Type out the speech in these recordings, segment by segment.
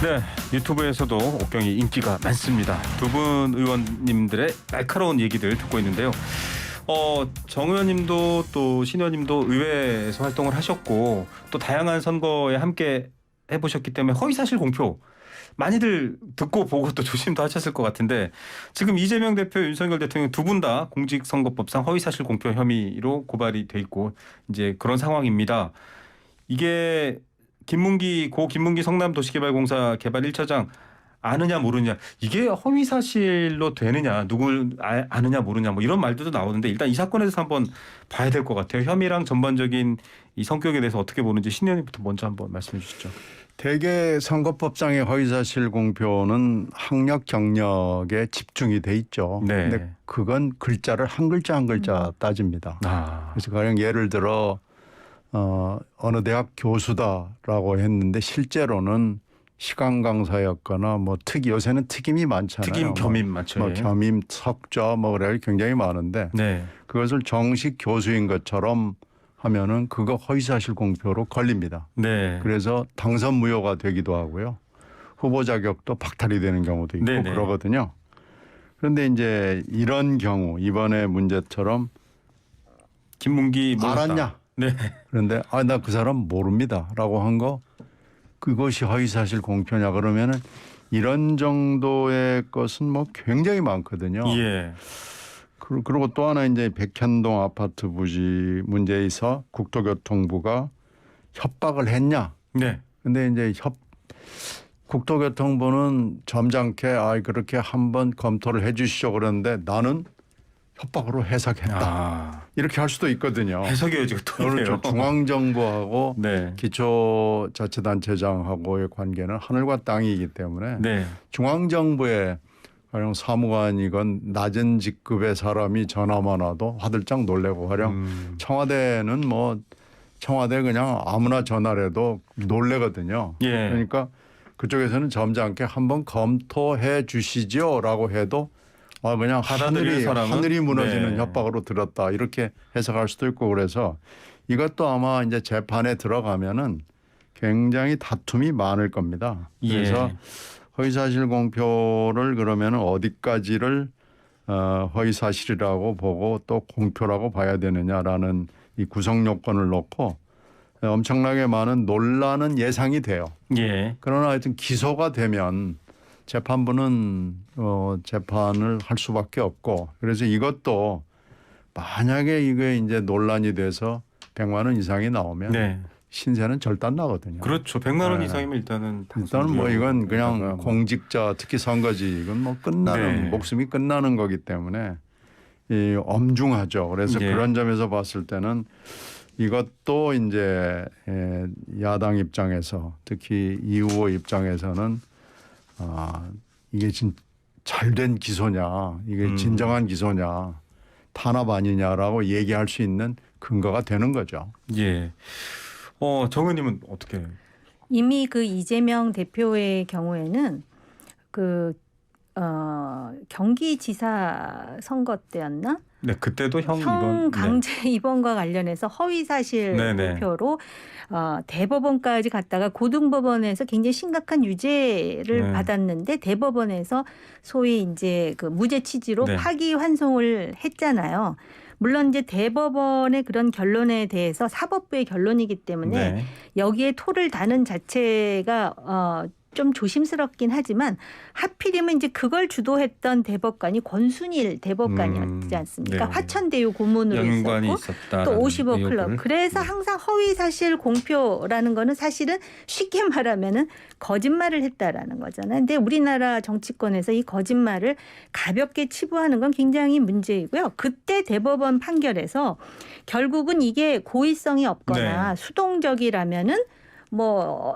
네, 유튜브에서도 옥경이 인기가 많습니다. 두 분 의원님들의 날카로운 얘기들 듣고 있는데요. 정 의원님도 또 신 의원님도 의회에서 활동을 하셨고 또 다양한 선거에 함께 해보셨기 때문에 허위사실 공표 많이들 듣고 보고 또 조심도 하셨을 것 같은데 지금 이재명 대표, 윤석열 대통령 두 분 다 공직선거법상 허위사실 공표 혐의로 고발이 돼 있고 이제 그런 상황입니다. 이게 김문기 성남도시개발공사 개발 1차장 아느냐 모르냐 이게 허위사실로 되느냐 누굴 아느냐 모르냐 뭐 이런 말들도 나오는데 일단 이 사건에 대해서 한번 봐야 될 것 같아요. 혐의랑 전반적인 이 성격에 대해서 어떻게 보는지 신 의원님부터 먼저 한번 말씀해 주시죠. 대개 선거법상의 허위사실 공표는 학력 경력에 집중이 돼 있죠. 네. 근데 그건 글자를 한 글자 한 글자 따집니다. 그래서 가령 예를 들어 어느 대학 교수다라고 했는데 실제로는 시간 강사였거나 뭐 요새는 특임이 많잖아요. 특임 겸임 맞죠. 뭐 겸임 석좌 뭐 그래 굉장히 많은데 네. 그것을 정식 교수인 것처럼 하면은 그거 허위사실 공표로 걸립니다. 네. 그래서 당선 무효가 되기도 하고요. 후보 자격도 박탈이 되는 경우도 있고 네네. 그러거든요. 그런데 이제 이런 경우 이번에 문제처럼 김문기 몰랐다. 알았냐? 네. 그런데 나 그 사람 모릅니다라고 한 거 그것이 허위사실 공표냐 그러면은 이런 정도의 것은 뭐 굉장히 많거든요. 예. 그리고 또 하나 이제 백현동 아파트 부지 문제에서 국토교통부가 협박을 했냐? 네. 근데 이제 국토교통부는 점잖게 그렇게 한번 검토를 해 주시죠. 그런데 나는 협박으로 해석했다. 이렇게 할 수도 있거든요. 해석의 여지가 또 있네요. 그렇죠. 중앙정부하고 네. 기초자치단체장하고의 관계는 하늘과 땅이기 때문에 네. 중앙정부의 가령 사무관이건 낮은 직급의 사람이 전화만 와도 화들짝 놀래고 가령 청와대는 청와대 그냥 아무나 전화를 해도 놀래거든요. 예. 그러니까 그쪽에서는 점잖게 한번 검토해 주시죠라고 해도 그냥 하늘이 무너지는 네. 협박으로 들었다 이렇게 해석할 수도 있고 그래서 이것도 아마 이제 재판에 들어가면은 굉장히 다툼이 많을 겁니다. 그래서 예. 허위사실 공표를 그러면은 어디까지를 허위사실이라고 보고 또 공표라고 봐야 되느냐라는 이 구성 요건을 놓고 엄청나게 많은 논란은 예상이 돼요. 예. 그러나 하여튼 기소가 되면 재판부는 재판을 할 수밖에 없고 그래서 이것도 만약에 이게 이제 논란이 돼서 100만 원 이상이 나오면 네. 신세는 절단 나거든요. 그렇죠. 100만 원 네. 이상이면 일단은 이건 그냥 공직자 특히 선거지 이건 뭐 끝나는 네. 목숨이 끝나는 거기 때문에 엄중하죠. 그래서 네. 그런 점에서 봤을 때는 이것도 이제 야당 입장에서 특히 이 후보 입장에서는 이게 잘된 기소냐 이게 진정한 기소냐 탄압 아니냐라고 얘기할 수 있는 근거가 되는 거죠. 예. 정 의원님은 어떻게? 이미 그 이재명 대표의 경우에는 경기지사 선거 때였나? 네, 그때도 형 강제 입원과 관련해서 허위사실 네네. 공표로 대법원까지 갔다가 고등법원에서 굉장히 심각한 유죄를 네. 받았는데 대법원에서 소위 이제 그 무죄 취지로 네. 파기환송을 했잖아요. 물론 이제 대법원의 그런 결론에 대해서 사법부의 결론이기 때문에 네. 여기에 토를 다는 자체가 좀 조심스럽긴 하지만 하필이면 이제 그걸 주도했던 대법관이 권순일 대법관이었지 않습니까? 네. 화천대유 고문으로 연관이 있었고 있었다. 또 55클럽. 그래서 항상 허위사실 공표라는 거는 사실은 쉽게 말하면은 거짓말을 했다라는 거잖아요. 근데 우리나라 정치권에서 이 거짓말을 가볍게 치부하는 건 굉장히 문제이고요. 그때 대법원 판결에서 결국은 이게 고의성이 없거나 수동적이라면은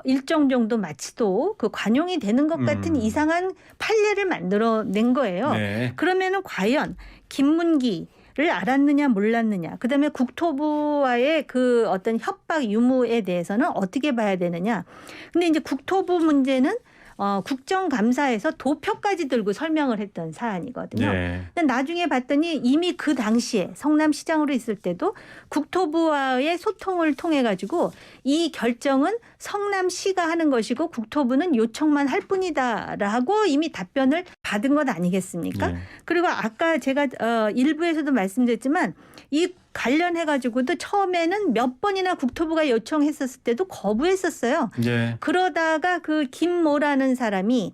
일정 정도 마치도 그 관용이 되는 것 같은 이상한 판례를 만들어낸 거예요. 네. 그러면은 과연 김문기를 알았느냐 몰랐느냐 그다음에 국토부와의 그 어떤 협박 유무에 대해서는 어떻게 봐야 되느냐. 근데 이제 국토부 문제는 국정감사에서 도표까지 들고 설명을 했던 사안이거든요. 네. 근데 나중에 봤더니 이미 그 당시에 성남시장으로 있을 때도 국토부와의 소통을 통해 가지고 이 결정은 성남시가 하는 것이고 국토부는 요청만 할 뿐이다라고 이미 답변을 받은 것 아니겠습니까? 네. 그리고 아까 제가 일부에서도 말씀드렸지만 이 관련해 가지고도 처음에는 몇 번이나 국토부가 요청했었을 때도 거부했었어요. 네. 그러다가 그 김모라는 사람이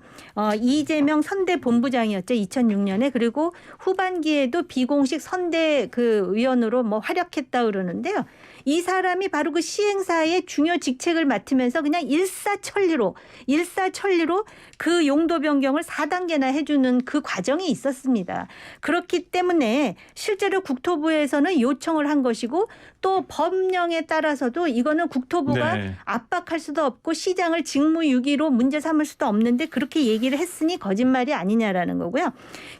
이재명 선대 본부장이었죠. 2006년에. 그리고 후반기에도 비공식 선대 그 의원으로 뭐 활약했다 그러는데요. 이 사람이 바로 그 시행사의 중요 직책을 맡으면서 그냥 일사천리로 그 용도 변경을 4단계나 해주는 그 과정이 있었습니다. 그렇기 때문에 실제로 국토부에서는 요청을 한 것이고 또 법령에 따라서도 이거는 국토부가 네. 압박할 수도 없고 시장을 직무유기로 문제 삼을 수도 없는데 그렇게 얘기를 했으니 거짓말이 아니냐라는 거고요.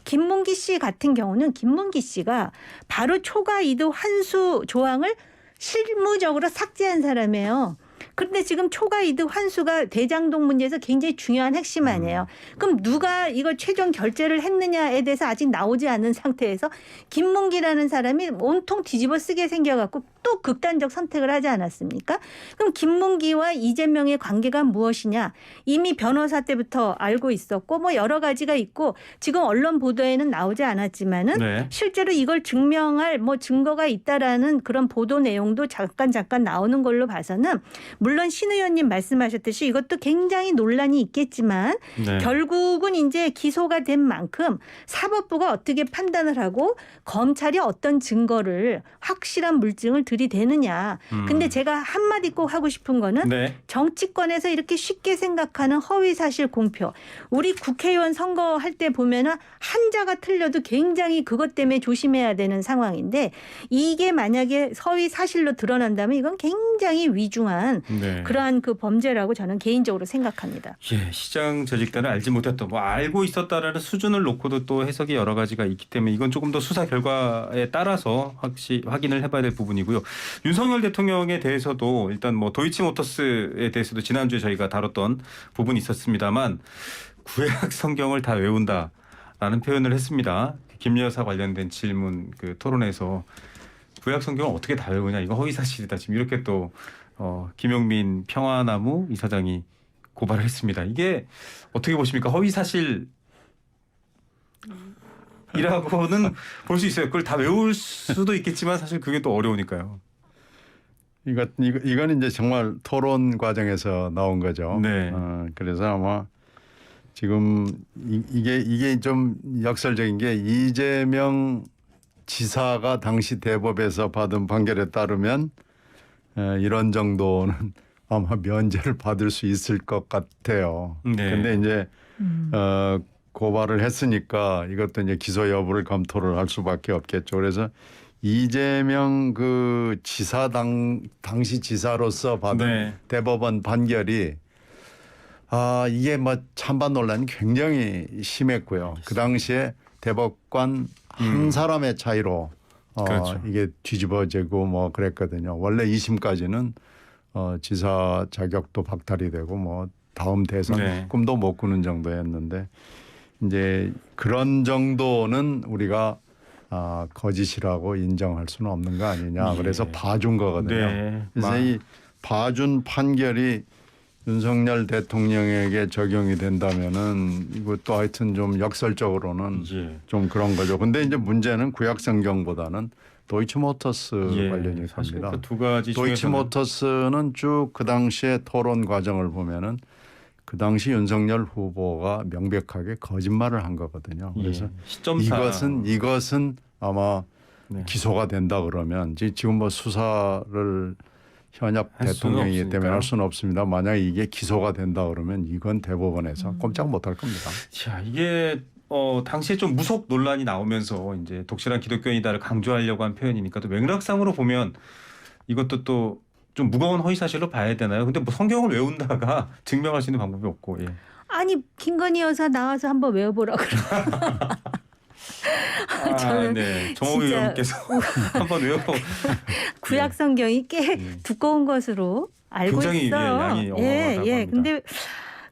김문기 씨 같은 경우는 김문기 씨가 바로 초과 이득 환수 조항을 실무적으로 삭제한 사람이에요. 그런데 지금 초과 이득 환수가 대장동 문제에서 굉장히 중요한 핵심 아니에요. 그럼 누가 이걸 최종 결재를 했느냐에 대해서 아직 나오지 않은 상태에서 김문기라는 사람이 온통 뒤집어 쓰게 생겨갖고 또 극단적 선택을 하지 않았습니까? 그럼 김문기와 이재명의 관계가 무엇이냐? 이미 변호사 때부터 알고 있었고 뭐 여러 가지가 있고 지금 언론 보도에는 나오지 않았지만은 네. 실제로 이걸 증명할 뭐 증거가 있다라는 그런 보도 내용도 잠깐 나오는 걸로 봐서는 물론 신 의원님 말씀하셨듯이 이것도 굉장히 논란이 있겠지만 네. 결국은 이제 기소가 된 만큼 사법부가 어떻게 판단을 하고 검찰이 어떤 증거를 확실한 물증을 들이대느냐. 근데 제가 한마디 꼭 하고 싶은 거는 네. 정치권에서 이렇게 쉽게 생각하는 허위사실 공표. 우리 국회의원 선거할 때 보면은 한자가 틀려도 굉장히 그것 때문에 조심해야 되는 상황인데 이게 만약에 허위사실로 드러난다면 이건 굉장히 위중한 네. 그러한 그 범죄라고 저는 개인적으로 생각합니다. 예, 시장 조직 때는 알지 못했던 뭐 알고 있었다라는 수준을 놓고도 또 해석이 여러 가지가 있기 때문에 이건 조금 더 수사 결과에 따라서 확인을 해봐야 될 부분이고요. 윤석열 대통령에 대해서도 일단 뭐 도이치모터스에 대해서도 지난주에 저희가 다뤘던 부분이 있었습니다만 구약 성경을 다 외운다라는 표현을 했습니다. 김여사 관련된 질문 그 토론에서 구약 성경을 어떻게 다 외우냐 이거 허위사실이다 지금 이렇게 또 김용민 평화나무 이사장이 고발을 했습니다. 이게 어떻게 보십니까? 허위사실이라고는 볼 수 있어요. 그걸 다 외울 수도 있겠지만 사실 그게 또 어려우니까요. 이건 이제 정말 토론 과정에서 나온 거죠. 네. 그래서 아마 지금 이게 좀 역설적인 게 이재명 지사가 당시 대법에서 받은 판결에 따르면 이런 정도는 아마 면제를 받을 수 있을 것 같아요. 네. 근데 이제 고발을 했으니까 이것도 이제 기소 여부를 검토를 할 수밖에 없겠죠. 그래서 이재명 그 당시 지사로서 받은 네. 대법원 판결이 이게 뭐 찬반 논란이 굉장히 심했고요. 그 당시에 대법관 한 사람의 차이로 그렇죠. 이게 뒤집어지고 뭐 그랬거든요. 원래 2심까지는 지사 자격도 박탈이 되고 뭐 다음 대선 네. 꿈도 못 꾸는 정도였는데 이제 그런 정도는 우리가 거짓이라고 인정할 수는 없는 거 아니냐. 예. 그래서 봐준 거거든요. 네. 그래서 이 봐준 판결이 윤석열 대통령에게 적용이 된다면은 이것도 하여튼 좀 역설적으로는 예. 좀 그런 거죠. 근데 이제 문제는 구약성경보다는 도이치모터스 예. 관련이 사실 됩니다. 그 두 가지 중에서는 도이치모터스는 쭉 그 당시의 토론 과정을 보면은 그 당시 윤석열 후보가 명백하게 거짓말을 한 거거든요. 그래서 예. 시점사 이것은 아마 네. 기소가 된다 그러면 지금 뭐 수사를 현역 할 수는 대통령이기 때문에 없으니까요. 할 수는 없습니다. 만약 이게 기소가 된다 그러면 이건 대법원에서 꼼짝 못할 겁니다. 자, 이게 당시에 좀 무속 논란이 나오면서 이제 독실한 기독교인이다를 강조하려고 한 표현이니까 또 맥락상으로 보면 이것도 또 좀 무거운 허위사실로 봐야 되나요? 근데 뭐 성경을 외운다가 증명할 수 있는 방법이 없고. 예. 아니 김건희 여사 나와서 한번 외워보라 그러. 저는 네. 정호 진짜 의원께서 한번 외워. 구약 성경이 꽤 두꺼운 것으로 알고 굉장히, 있어요. 예, 양이 어마어마하다고 예. 합니다. 근데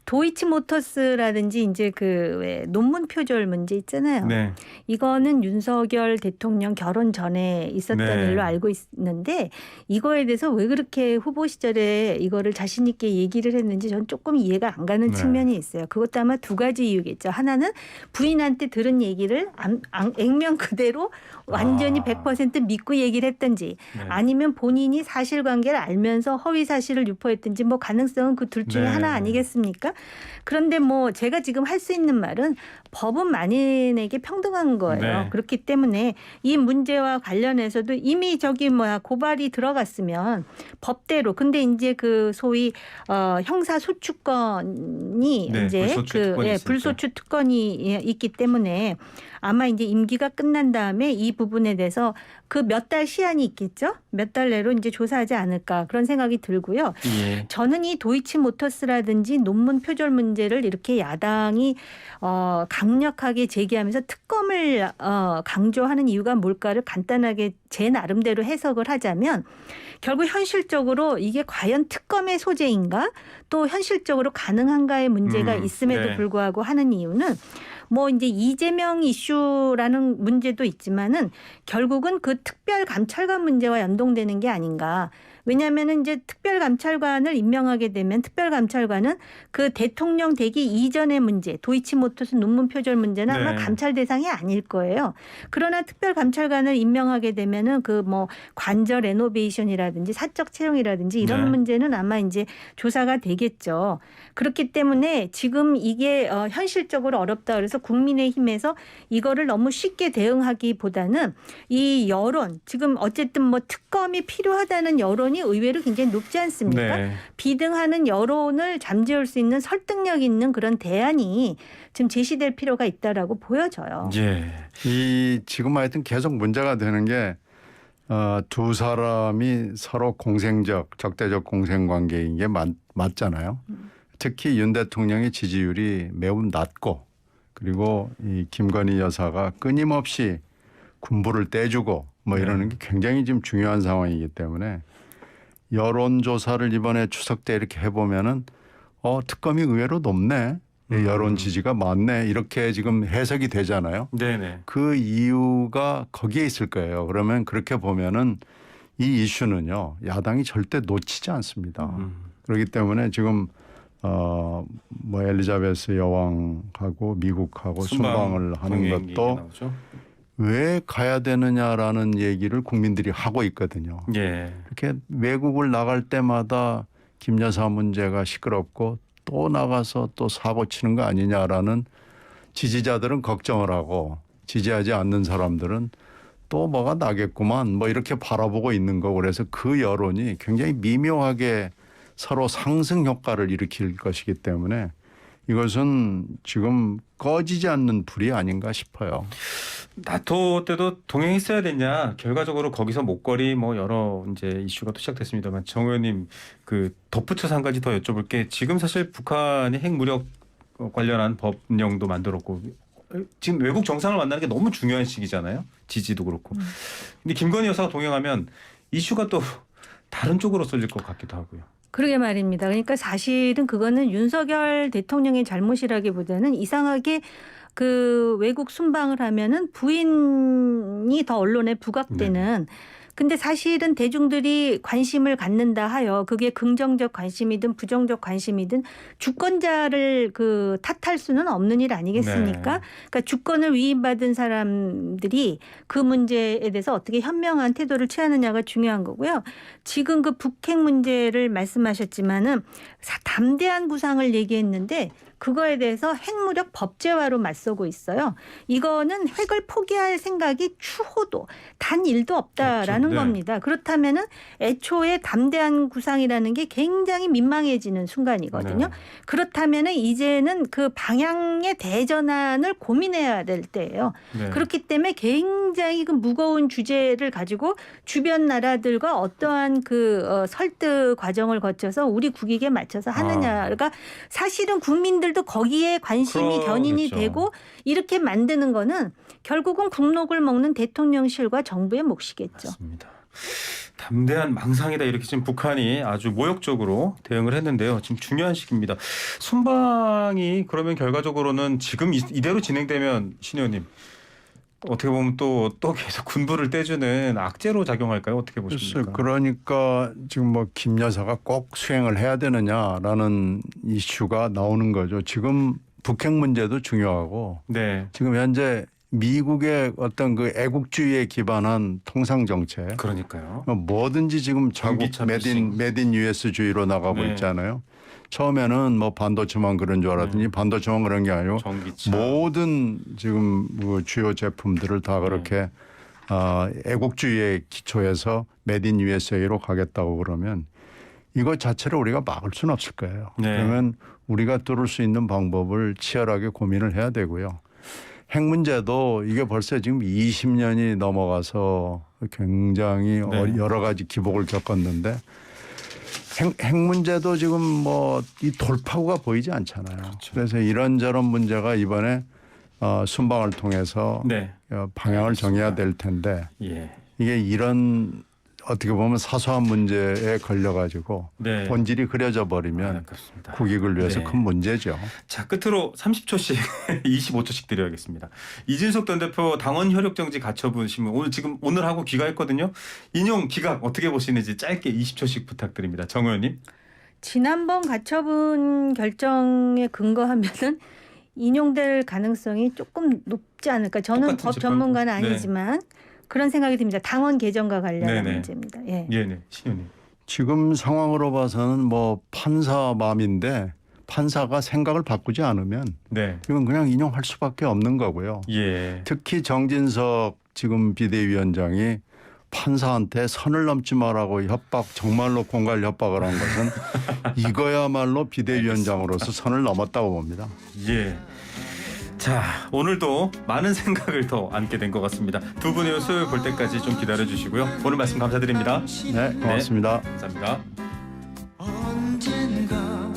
도이치모터스라든지 이제 그 왜 논문 표절 문제 있잖아요. 네. 이거는 윤석열 대통령 결혼 전에 있었던 네. 일로 알고 있는데 이거에 대해서 왜 그렇게 후보 시절에 이거를 자신 있게 얘기를 했는지 전 조금 이해가 안 가는 네. 측면이 있어요. 그것도 아마 두 가지 이유겠죠. 하나는 부인한테 들은 얘기를 액면 그대로 완전히 100% 믿고 얘기를 했든지 네. 아니면 본인이 사실관계를 알면서 허위 사실을 유포했든지 뭐 가능성은 그 둘 중에 네. 하나 아니겠습니까? 그런데 뭐 제가 지금 할 수 있는 말은 법은 만인에게 평등한 거예요. 네. 그렇기 때문에 이 문제와 관련해서도 이미 저기 고발이 들어갔으면 법대로 근데 이제 그 소위 형사 소추권이 네, 이제 불소추 특권이 있으니까. 불소추 특권이 있기 때문에 아마 이제 임기가 끝난 다음에 이 부분에 대해서 그 몇 달 시한이 있겠죠? 몇 달 내로 이제 조사하지 않을까 그런 생각이 들고요. 예. 저는 이 도이치모터스라든지 논문 표절 문제를 이렇게 야당이 강력하게 제기하면서 특검을 강조하는 이유가 뭘까를 간단하게 제 나름대로 해석을 하자면 결국 현실적으로 이게 과연 특검의 소재인가 또 현실적으로 가능한가의 문제가 있음에도 네. 불구하고 하는 이유는 뭐 이제 이재명 이슈라는 문제도 있지만은 결국은 그 특별감찰관 문제와 연동되는 게 아닌가. 왜냐하면은 이제 특별감찰관을 임명하게 되면 특별감찰관은 그 대통령 되기 이전의 문제, 도이치모터스 논문 표절 문제는 아마 네. 감찰 대상이 아닐 거예요. 그러나 특별감찰관을 임명하게 되면은 그 뭐 관저 레노베이션이라든지 사적 채용이라든지 이런 네. 문제는 아마 이제 조사가 되겠죠. 그렇기 때문에 지금 이게 현실적으로 어렵다 그래서 국민의힘에서 이거를 너무 쉽게 대응하기보다는 이 여론 지금 어쨌든 뭐 특검이 필요하다는 여론이 의외로 굉장히 높지 않습니까? 네. 비등하는 여론을 잠재울 수 있는 설득력 있는 그런 대안이 지금 제시될 필요가 있다라고 보여져요. 예. 이 지금 하여튼 계속 문제가 되는 게 두 사람이 서로 적대적 공생관계인 게 맞잖아요. 특히 윤 대통령의 지지율이 매우 낮고 그리고 이 김건희 여사가 끊임없이 군부를 떼주고 뭐 이러는 게 굉장히 지금 중요한 상황이기 때문에 여론조사를 이번에 추석 때 이렇게 해보면은 특검이 의외로 높네. 여론 지지가 많네. 이렇게 지금 해석이 되잖아요. 네네. 그 이유가 거기에 있을 거예요. 그러면 그렇게 보면은 이 이슈는요. 야당이 절대 놓치지 않습니다. 그렇기 때문에 지금 뭐 엘리자베스 여왕하고 미국하고 순방을 하는 것도 나오죠. 왜 가야 되느냐라는 얘기를 국민들이 하고 있거든요. 예. 이렇게 외국을 나갈 때마다 김 여사 문제가 시끄럽고 또 나가서 또 사고 치는 거 아니냐라는 지지자들은 걱정을 하고 지지하지 않는 사람들은 또 뭐가 나겠구만 뭐 이렇게 바라보고 있는 거 그래서 그 여론이 굉장히 미묘하게 서로 상승 효과를 일으킬 것이기 때문에 이것은 지금 꺼지지 않는 불이 아닌가 싶어요. 나토 때도 동행했어야 됐냐. 결과적으로 거기서 목걸이 뭐 여러 이제 이슈가 또 시작됐습니다만 정 의원님 그 덧붙여서 한 가지 더 여쭤볼 게 지금 사실 북한이 핵무력 관련한 법령도 만들었고 지금 외국 정상을 만나는 게 너무 중요한 시기잖아요. 지지도 그렇고. 근데 김건희 여사가 동행하면 이슈가 또 다른 쪽으로 쏠릴 것 같기도 하고요. 그러게 말입니다. 그러니까 사실은 그거는 윤석열 대통령의 잘못이라기보다는 이상하게 그 외국 순방을 하면은 부인이 더 언론에 부각되는 근데 사실은 대중들이 관심을 갖는다 하여 그게 긍정적 관심이든 부정적 관심이든 주권자를 그 탓할 수는 없는 일 아니겠습니까? 네. 그러니까 주권을 위임받은 사람들이 그 문제에 대해서 어떻게 현명한 태도를 취하느냐가 중요한 거고요. 지금 그 북핵 문제를 말씀하셨지만은 담대한 구상을 얘기했는데 그거에 대해서 핵무력 법제화로 맞서고 있어요. 이거는 핵을 포기할 생각이 추호도 단 1도 없다라는 네. 겁니다. 그렇다면은 애초에 담대한 구상이라는 게 굉장히 민망해지는 순간이거든요. 네. 그렇다면은 이제는 그 방향의 대전환을 고민해야 될 때예요. 네. 그렇기 때문에 굉장히 그 무거운 주제를 가지고 주변 나라들과 어떠한 그 설득 과정을 거쳐서 우리 국익에 맞춰서 하느냐가 사실은 국민들도 거기에 관심이 견인이 그렇죠. 되고 이렇게 만드는 거는 결국은 국록을 먹는 대통령실과 정부의 몫이겠죠. 맞습니다. 담대한 망상이다 이렇게 지금 북한이 아주 모욕적으로 대응을 했는데요. 지금 중요한 시기입니다. 순방이 그러면 결과적으로는 지금 이대로 진행되면 신 의원님 어떻게 보면 또 계속 군부를 떼주는 악재로 작용할까요? 어떻게 보십니까? 글쎄, 그러니까 지금 뭐 김 여사가 꼭 수행을 해야 되느냐라는 이슈가 나오는 거죠. 지금 북핵 문제도 중요하고 네, 지금 현재 미국의 어떤 그 애국주의에 기반한 통상 정책, 그러니까요. 뭐든지 지금 자국 전기차 피싱. 메딘 US주의로 나가고 네. 있잖아요. 처음에는 뭐 반도체만 그런 줄 알았더니 반도체만 그런 게 아니고 전기차. 모든 지금 그 주요 제품들을 다 그렇게 애국주의에 기초해서 메딘 USA로 가겠다고 그러면 이것 자체를 우리가 막을 수는 없을 거예요. 네. 그러면 우리가 뚫을 수 있는 방법을 치열하게 고민을 해야 되고요. 핵 문제도 이게 벌써 지금 20년이 넘어가서 굉장히 네. 여러 가지 기복을 겪었는데 핵 문제도 지금 뭐 이 돌파구가 보이지 않잖아요. 그렇죠. 그래서 이런저런 문제가 이번에 순방을 통해서 네, 방향을 정해야 될 텐데 예, 이게 이런 어떻게 보면 사소한 문제에 걸려가지고 네. 본질이 그려져 버리면 그렇습니다. 국익을 위해서 네. 큰 문제죠. 자, 끝으로 30초씩 25초씩 드려야겠습니다. 이준석 전 대표 당원 효력 정지 가처분 신문 오늘 하고 귀가했거든요. 인용 기각 어떻게 보시는지 짧게 20초씩 부탁드립니다. 정 의원님. 지난번 가처분 결정에 근거하면은 인용될 가능성이 조금 높지 않을까. 저는 똑같은 법 재판. 전문가는 네. 아니지만 그런 생각이 듭니다. 당원 개정과 관련한 네네. 문제입니다. 예. 예, 네, 신 의원님. 지금 상황으로 봐서는 뭐 판사 마음인데 판사가 생각을 바꾸지 않으면 네, 이건 그냥 인용할 수밖에 없는 거고요. 예, 특히 정진석 지금 비대위원장이 판사한테 선을 넘지 말라고 협박, 정말로 공갈 협박을 한 것은 이거야말로 비대위원장으로서 선을 넘었다고 봅니다. 예. 자, 오늘도 많은 생각을 더 안게 된 것 같습니다. 두 분의 수요일 볼 때까지 좀 기다려 주시고요. 오늘 말씀 감사드립니다. 네, 고맙습니다. 감사합니다.